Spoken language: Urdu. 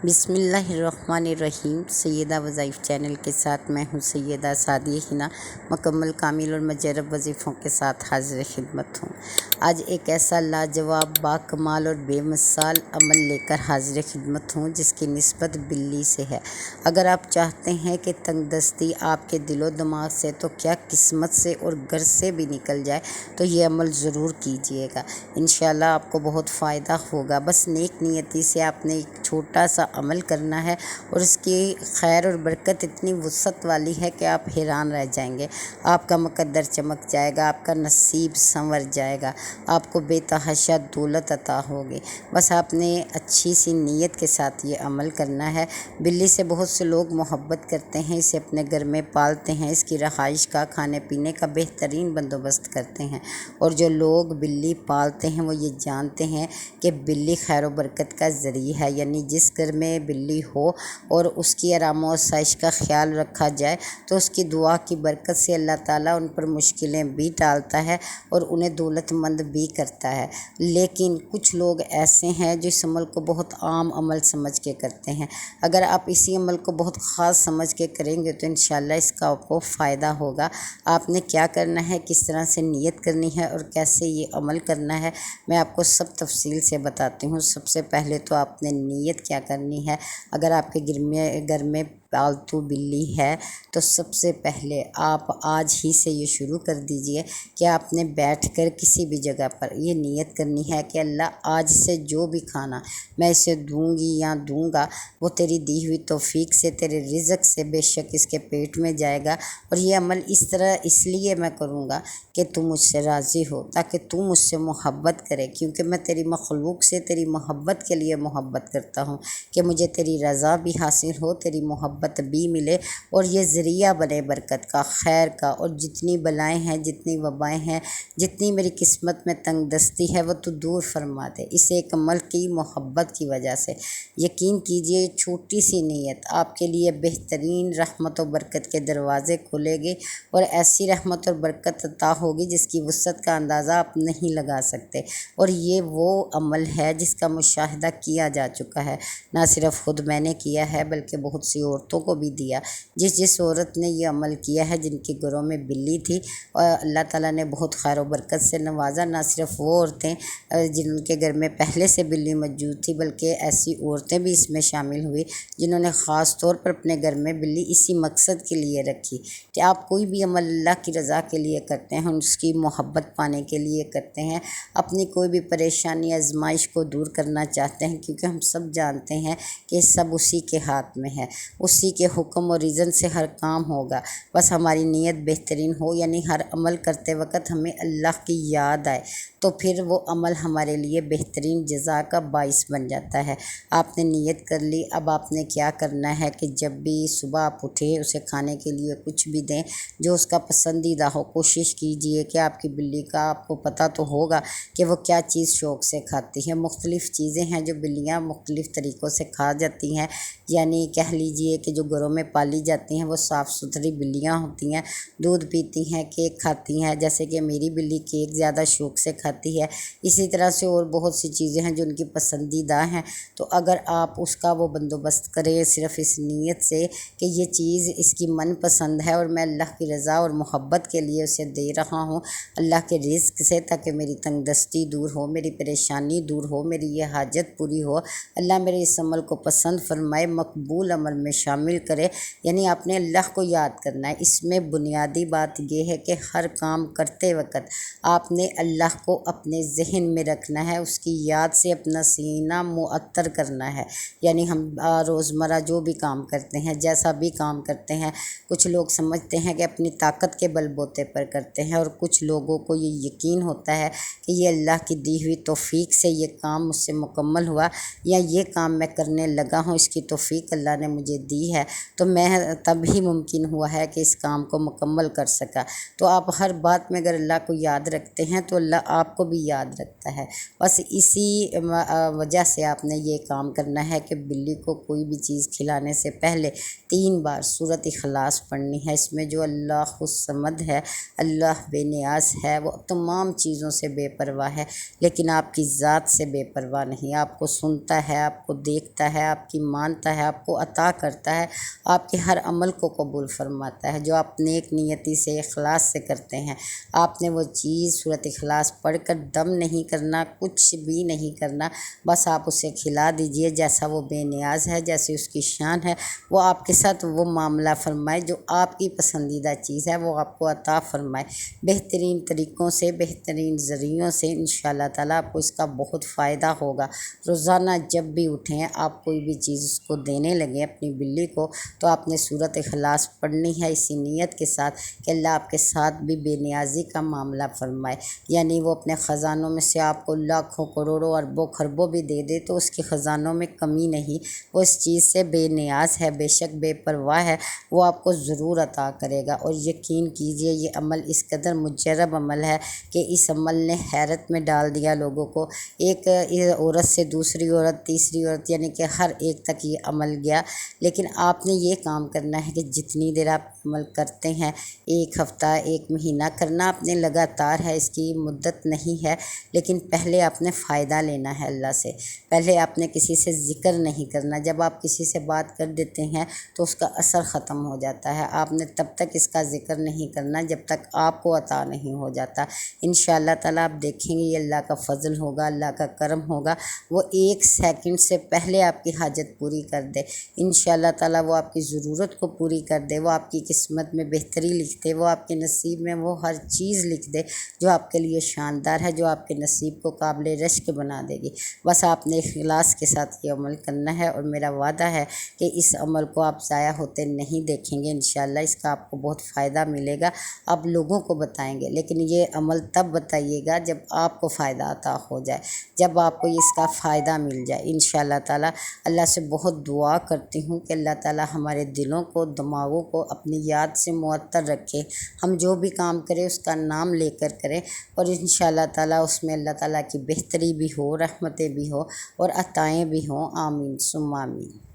بسم اللہ الرحمن الرحیم۔ سیدہ وظائف چینل کے ساتھ میں ہوں سیدہ سعدیہ حنا، مکمل کامل اور مجرب وظیفوں کے ساتھ حاضر خدمت ہوں۔ آج ایک ایسا لاجواب، باکمال اور بے مثال عمل لے کر حاضر خدمت ہوں جس کی نسبت بلی سے ہے۔ اگر آپ چاہتے ہیں کہ تنگ دستی آپ کے دل و دماغ سے تو کیا قسمت سے اور گھر سے بھی نکل جائے تو یہ عمل ضرور کیجیے گا، انشاءاللہ آپ کو بہت فائدہ ہوگا۔ بس نیک نیتی سے آپ نے ایک چھوٹا سا عمل کرنا ہے اور اس کی خیر اور برکت اتنی وسعت والی ہے کہ آپ حیران رہ جائیں گے۔ آپ کا مقدر چمک جائے گا، آپ کا نصیب سنور جائے گا، آپ کو بے تحاشا دولت عطا ہوگی۔ بس آپ نے اچھی سی نیت کے ساتھ یہ عمل کرنا ہے۔ بلی سے بہت سے لوگ محبت کرتے ہیں، اسے اپنے گھر میں پالتے ہیں، اس کی رہائش کا، کھانے پینے کا بہترین بندوبست کرتے ہیں، اور جو لوگ بلی پالتے ہیں وہ یہ جانتے ہیں کہ بلی خیر و برکت کا ذریعہ ہے، یعنی جس گھر میں بلی ہو اور اس کی آرام و آسائش کا خیال رکھا جائے تو اس کی دعا کی برکت سے اللہ تعالیٰ ان پر مشکلیں بھی ٹالتا ہے اور انہیں دولت مند بھی کرتا ہے۔ لیکن کچھ لوگ ایسے ہیں جو اس عمل کو بہت عام عمل سمجھ کے کرتے ہیں۔ اگر آپ اسی عمل کو بہت خاص سمجھ کے کریں گے تو انشاءاللہ اس کا آپ کو فائدہ ہوگا۔ آپ نے کیا کرنا ہے، کس طرح سے نیت کرنی ہے اور کیسے یہ عمل کرنا ہے، میں آپ کو سب تفصیل سے بتاتی ہوں۔ سب سے پہلے تو آپ نے نیت کیا کرنی ہے۔ اگر آپ کے گھر میں پالتو بلی ہے تو سب سے پہلے آپ آج ہی سے یہ شروع کر دیجئے کہ آپ نے بیٹھ کر کسی بھی جگہ پر یہ نیت کرنی ہے کہ اللہ آج سے جو بھی کھانا میں اسے دوں گی یا دوں گا وہ تیری دی ہوئی توفیق سے، تیرے رزق سے بے شک اس کے پیٹ میں جائے گا، اور یہ عمل اس لیے میں کروں گا کہ تو مجھ سے راضی ہو، تاکہ تو مجھ سے محبت کرے، کیونکہ میں تیری مخلوق سے تیری محبت کے لیے محبت کرتا ہوں کہ مجھے تیری رضا بھی حاصل ہو، تیری محبت بھی ملے، اور یہ ذریعہ بنے برکت کا، خیر کا، اور جتنی بلائیں ہیں، جتنی وبائیں ہیں، جتنی میری قسمت میں تنگ دستی ہے وہ تو دور فرما دے، اس ایک عمل کی محبت کی وجہ سے۔ یقین کیجئے چھوٹی سی نیت آپ کے لیے بہترین رحمت و برکت کے دروازے کھولے گی، اور ایسی رحمت اور برکت عطا ہوگی جس کی وسعت کا اندازہ آپ نہیں لگا سکتے۔ اور یہ وہ عمل ہے جس کا مشاہدہ کیا جا چکا ہے، نہ صرف خود میں نے کیا ہے بلکہ بہت سی عورتوں کو بھی دیا۔ جس عورت نے یہ عمل کیا ہے، جن کے گھروں میں بلی تھی، اور اللہ تعالیٰ نے بہت خیر و برکت سے نوازا، نہ صرف وہ عورتیں جن کے گھر میں پہلے سے بلی موجود تھی بلکہ ایسی عورتیں بھی اس میں شامل ہوئی جنہوں نے خاص طور پر اپنے گھر میں بلی اسی مقصد کے لیے رکھی کہ آپ کوئی بھی عمل اللہ کی رضا کے لیے کرتے ہیں، اس کی محبت پانے کے لیے کرتے ہیں، اپنی کوئی بھی پریشانی آزمائش کو دور کرنا چاہتے ہیں، کیونکہ ہم سب جانتے ہیں کہ سب اسی کے ہاتھ میں ہے، اسی کے حکم اور اذن سے ہر کام ہوگا۔ بس ہماری نیت بہترین ہو، یعنی ہر عمل کرتے وقت ہمیں اللہ کی یاد آئے تو پھر وہ عمل ہمارے لیے بہترین جزا کا باعث بن جاتا ہے۔ آپ نے نیت کر لی، اب آپ نے کیا کرنا ہے کہ جب بھی صبح آپ اٹھیں اسے کھانے کے لیے کچھ بھی دیں جو اس کا پسندیدہ ہو۔ کوشش کیجئے کہ آپ کی بلی کا، آپ کو پتہ تو ہوگا کہ وہ کیا چیز شوق سے کھاتی ہے۔ مختلف چیزیں ہیں جو بلیاں مختلف طریقوں سے کھا جاتی ہیں، یعنی کہہ لیجئے کہ جو گھروں میں پالی جاتی ہیں وہ صاف ستھری بلیاں ہوتی ہیں، دودھ پیتی ہیں، کیک کھاتی ہیں، جیسے کہ میری بلی کیک زیادہ شوق سے کھاتی ہے۔ اسی طرح سے اور بہت سی چیزیں ہیں جو ان کی پسندیدہ ہیں، تو اگر آپ اس کا وہ بندوبست کریں صرف اس نیت سے کہ یہ چیز اس کی من پسند ہے اور میں اللہ کی رضا اور محبت کے لیے اسے دے رہا ہوں، اللہ کے رزق سے، تاکہ میری تنگ دستی دور ہو، میری پریشانی دور ہو، میری یہ حاجت پوری ہو، اللہ میرے اس عمل کو پسند فرمائے، مقبول عمل میں شامل کرے، یعنی آپ نے اللہ کو یاد کرنا ہے۔ اس میں بنیادی بات یہ ہے کہ ہر کام کرتے وقت آپ نے اللہ کو اپنے ذہن میں رکھنا ہے، اس کی یاد سے اپنا سینہ معطر کرنا ہے، یعنی ہم روزمرہ جو بھی کام کرتے ہیں، جیسا بھی کام کرتے ہیں، کچھ لوگ سمجھتے ہیں کہ اپنی طاقت کے بل بوتے پر کرتے ہیں، اور کچھ لوگوں کو یہ یقین ہوتا ہے کہ یہ اللہ کی دی ہوئی توفیق سے یہ کام مجھ سے مکمل ہوا، یا یہ کام میں کرنے لگا ہوں، اس کی توفیق اللہ نے مجھے دی کی ہے تو میں تب ہی ممکن ہوا ہے کہ اس کام کو مکمل کر سکا۔ تو آپ ہر بات میں اگر اللہ کو یاد رکھتے ہیں تو اللہ آپ کو بھی یاد رکھتا ہے۔ بس اسی وجہ سے آپ نے یہ کام کرنا ہے کہ بلی کو کوئی بھی چیز کھلانے سے پہلے 3 بار سورۃ اخلاص پڑھنی ہے۔ اس میں جو اللہ الصمد ہے، اللہ بے نیاز ہے، وہ تمام چیزوں سے بے پرواہ ہے، لیکن آپ کی ذات سے بے پرواہ نہیں۔ آپ کو سنتا ہے، آپ کو دیکھتا ہے، آپ کی مانتا ہے، آپ کو عطا کرتا ہے، آپ کے ہر عمل کو قبول فرماتا ہے جو آپ نیک نیتی سے اخلاص سے کرتے ہیں۔ آپ نے وہ چیز سورۃ اخلاص پڑھ کر دم نہیں کرنا، کچھ بھی نہیں کرنا، بس آپ اسے کھلا دیجئے جیسا وہ بے نیاز ہے، جیسی اس کی شان ہے، وہ آپ کے ساتھ وہ معاملہ فرمائے جو آپ کی پسندیدہ چیز ہے، وہ آپ کو عطا فرمائے بہترین طریقوں سے، بہترین ذریعوں سے۔ انشاءاللہ تعالیٰ آپ کو اس کا بہت فائدہ ہوگا۔ روزانہ جب بھی اٹھیں، آپ کوئی بھی چیز اس کو دینے لگیں اپنی بلی کو، تو آپ نے سورۃ اخلاص پڑھنی ہے اسی نیت کے ساتھ کہ اللہ آپ کے ساتھ بھی بے نیازی کا معاملہ فرمائے، یعنی وہ اپنے خزانوں میں سے آپ کو لاکھوں کروڑوں اربوں خربوں بھی دے دے تو اس کے خزانوں میں کمی نہیں، وہ اس چیز سے بے نیاز ہے، بے شک بے پرواہ ہے، وہ آپ کو ضرور عطا کرے گا۔ اور یقین کیجئے یہ عمل اس قدر مجرب عمل ہے کہ اس عمل نے حیرت میں ڈال دیا لوگوں کو۔ ایک عورت سے دوسری عورت، تیسری عورت، یعنی کہ ہر ایک تک یہ عمل گیا۔ لیکن آپ نے یہ کام کرنا ہے کہ جتنی دیر آپ عمل کرتے ہیں، 1 ہفتہ، 1 مہینہ کرنا آپ نے لگاتار ہے، اس کی مدت نہیں ہے، لیکن پہلے آپ نے فائدہ لینا ہے اللہ سے۔ پہلے آپ نے کسی سے ذکر نہیں کرنا۔ جب آپ کسی سے بات کر دیتے ہیں تو اس کا اثر ختم ہو جاتا ہے۔ آپ نے تب تک اس کا ذکر نہیں کرنا جب تک آپ کو عطا نہیں ہو جاتا۔ انشاءاللہ تعالیٰ آپ دیکھیں گے یہ اللہ کا فضل ہوگا، اللہ کا کرم ہوگا، وہ 1 سیکنڈ سے پہلے آپ کی حاجت پوری کر دے۔ انشاءاللہ تعالیٰ وہ آپ کی ضرورت کو پوری کر دے، وہ آپ کی قسمت میں بہتری لکھ دے، وہ آپ کے نصیب میں وہ ہر چیز لکھ دے جو آپ کے لیے شاندار ہے، جو آپ کے نصیب کو قابل رشک بنا دے گی۔ بس آپ نے اخلاص کے ساتھ یہ عمل کرنا ہے، اور میرا وعدہ ہے کہ اس عمل کو آپ ضائع ہوتے نہیں دیکھیں گے۔ انشاءاللہ اس کا آپ کو بہت فائدہ ملے گا۔ آپ لوگوں کو بتائیں گے، لیکن یہ عمل تب بتائیے گا جب آپ کو فائدہ عطا ہو جائے، جب آپ کو اس کا فائدہ مل جائے۔ انشاءاللہ تعالیٰ اللہ سے بہت دعا کرتی ہوں کہ اللہ تعالیٰ ہمارے دلوں کو، دماغوں کو اپنی یاد سے معطر رکھے، ہم جو بھی کام کریں اس کا نام لے کر کریں، اور انشاءاللہ تعالیٰ اس میں اللہ تعالیٰ کی بہتری بھی ہو، رحمتیں بھی ہو، اور عطائیں بھی ہوں۔ آمین ثم آمین۔